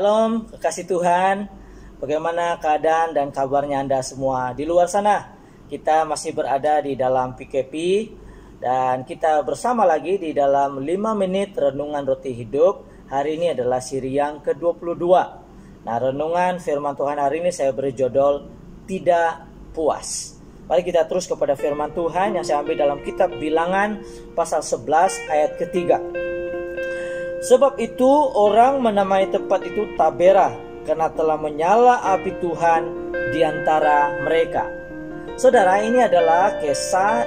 Shalom, kekasih Tuhan. Bagaimana keadaan dan kabarnya Anda semua di luar sana? Kita masih berada di dalam PKP dan kita bersama lagi di dalam 5 menit renungan roti hidup. Hari ini adalah siri yang ke-22. Nah, renungan firman Tuhan hari ini saya beri judul Tidak Puas. Mari kita terus kepada firman Tuhan yang saya ambil dalam kitab Bilangan pasal 11 ayat ketiga. Sebab itu orang menamai tempat itu Tabera, karena telah menyala api Tuhan di antara mereka. Saudara, ini adalah kisah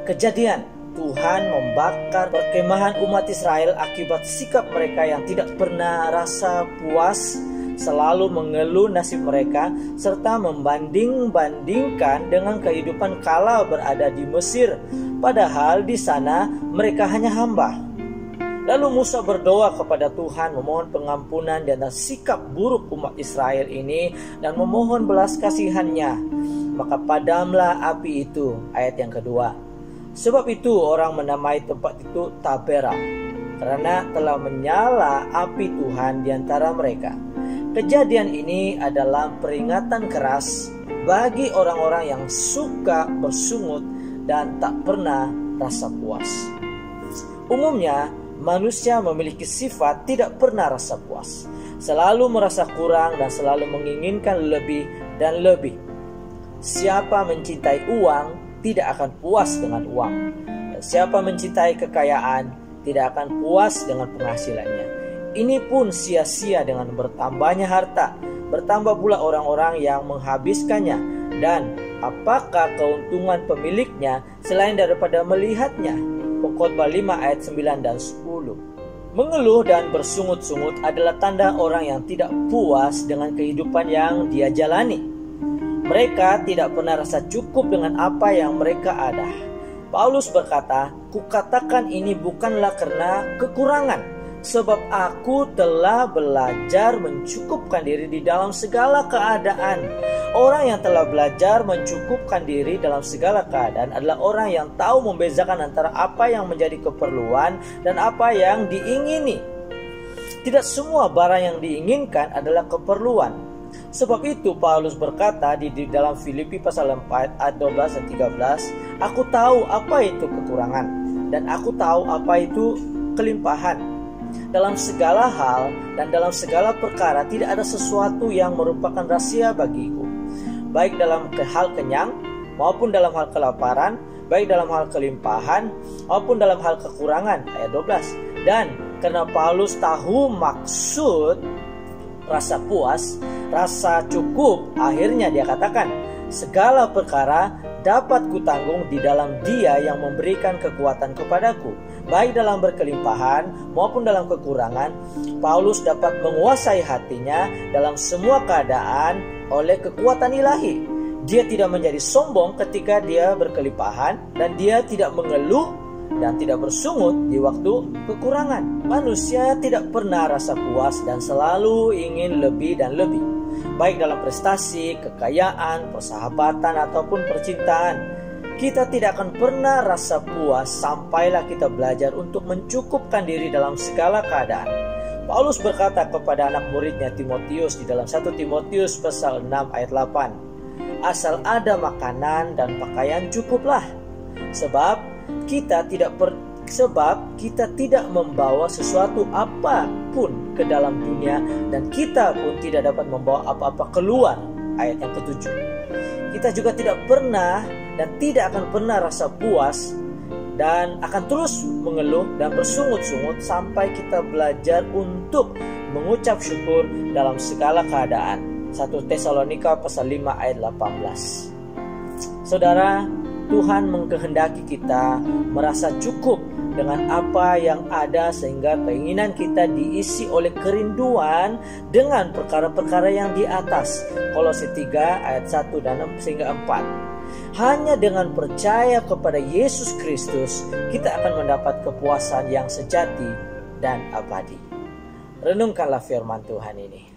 kejadian. Tuhan membakar perkemahan umat Israel akibat sikap mereka yang tidak pernah rasa puas, selalu mengeluh nasib mereka, serta membanding-bandingkan dengan kehidupan kala berada di Mesir. Padahal di sana mereka hanya hamba. Lalu Musa berdoa kepada Tuhan memohon pengampunan dan sikap buruk umat Israel ini dan memohon belas kasihannya. Maka padamlah api itu. Ayat yang kedua. Sebab itu orang menamai tempat itu Tabera, karena telah menyala api Tuhan di antara mereka. Kejadian ini adalah peringatan keras bagi orang-orang yang suka bersungut dan tak pernah rasa puas. Umumnya manusia memiliki sifat tidak pernah rasa puas, selalu merasa kurang dan selalu menginginkan lebih dan lebih. Siapa mencintai uang tidak akan puas dengan uang, dan siapa mencintai kekayaan tidak akan puas dengan penghasilannya. Ini pun sia-sia dengan bertambahnya harta, bertambah pula orang-orang yang menghabiskannya, dan apakah keuntungan pemiliknya selain daripada melihatnya? Pengkhotbah 5 ayat 9 dan 10. Mengeluh dan bersungut-sungut adalah tanda orang yang tidak puas dengan kehidupan yang dia jalani. Mereka tidak pernah rasa cukup dengan apa yang mereka ada. Paulus berkata, "Kukatakan ini bukanlah karena kekurangan, sebab aku telah belajar mencukupkan diri di dalam segala keadaan." Orang yang telah belajar mencukupkan diri dalam segala keadaan adalah orang yang tahu membezakan antara apa yang menjadi keperluan dan apa yang diingini. Tidak semua barang yang diinginkan adalah keperluan. Sebab itu Paulus berkata di dalam Filipi pasal 4 ayat 12 dan 13, "Aku tahu apa itu kekurangan dan aku tahu apa itu kelimpahan. Dalam segala hal dan dalam segala perkara tidak ada sesuatu yang merupakan rahasia bagiku, baik dalam hal kenyang maupun dalam hal kelaparan, baik dalam hal kelimpahan maupun dalam hal kekurangan." Ayat 12. Dan karena Paulus tahu maksud rasa puas, rasa cukup, akhirnya dia katakan, "Segala perkara dapat kutanggung di dalam Dia yang memberikan kekuatan kepadaku." Baik dalam berkelimpahan maupun dalam kekurangan, Paulus dapat menguasai hatinya dalam semua keadaan oleh kekuatan ilahi. Dia tidak menjadi sombong ketika dia berkelimpahan, dan dia tidak mengeluh dan tidak bersungut di waktu kekurangan. Manusia tidak pernah rasa puas dan selalu ingin lebih dan lebih, baik dalam prestasi, kekayaan, persahabatan ataupun percintaan. Kita tidak akan pernah rasa puas sampailah kita belajar untuk mencukupkan diri dalam segala keadaan. Paulus berkata kepada anak muridnya Timotius di dalam 1 Timotius pasal 6 ayat 8, "Asal ada makanan dan pakaian cukuplah, sebab kita tidak membawa sesuatu apapun ke dalam dunia, dan kita pun tidak dapat membawa apa-apa keluar." Ayat yang ke-7. Kita juga tidak pernah dan tidak akan pernah rasa puas dan akan terus mengeluh dan bersungut-sungut sampai kita belajar untuk mengucap syukur dalam segala keadaan. 1 Tesalonika pasal 5 ayat 18. Saudara, Tuhan mengkehendaki kita merasa cukup dengan apa yang ada sehingga keinginan kita diisi oleh kerinduan dengan perkara-perkara yang di atas. Kolose 3 ayat 1 dan 4. Hanya dengan percaya kepada Yesus Kristus kita akan mendapat kepuasan yang sejati dan abadi. Renungkanlah firman Tuhan ini.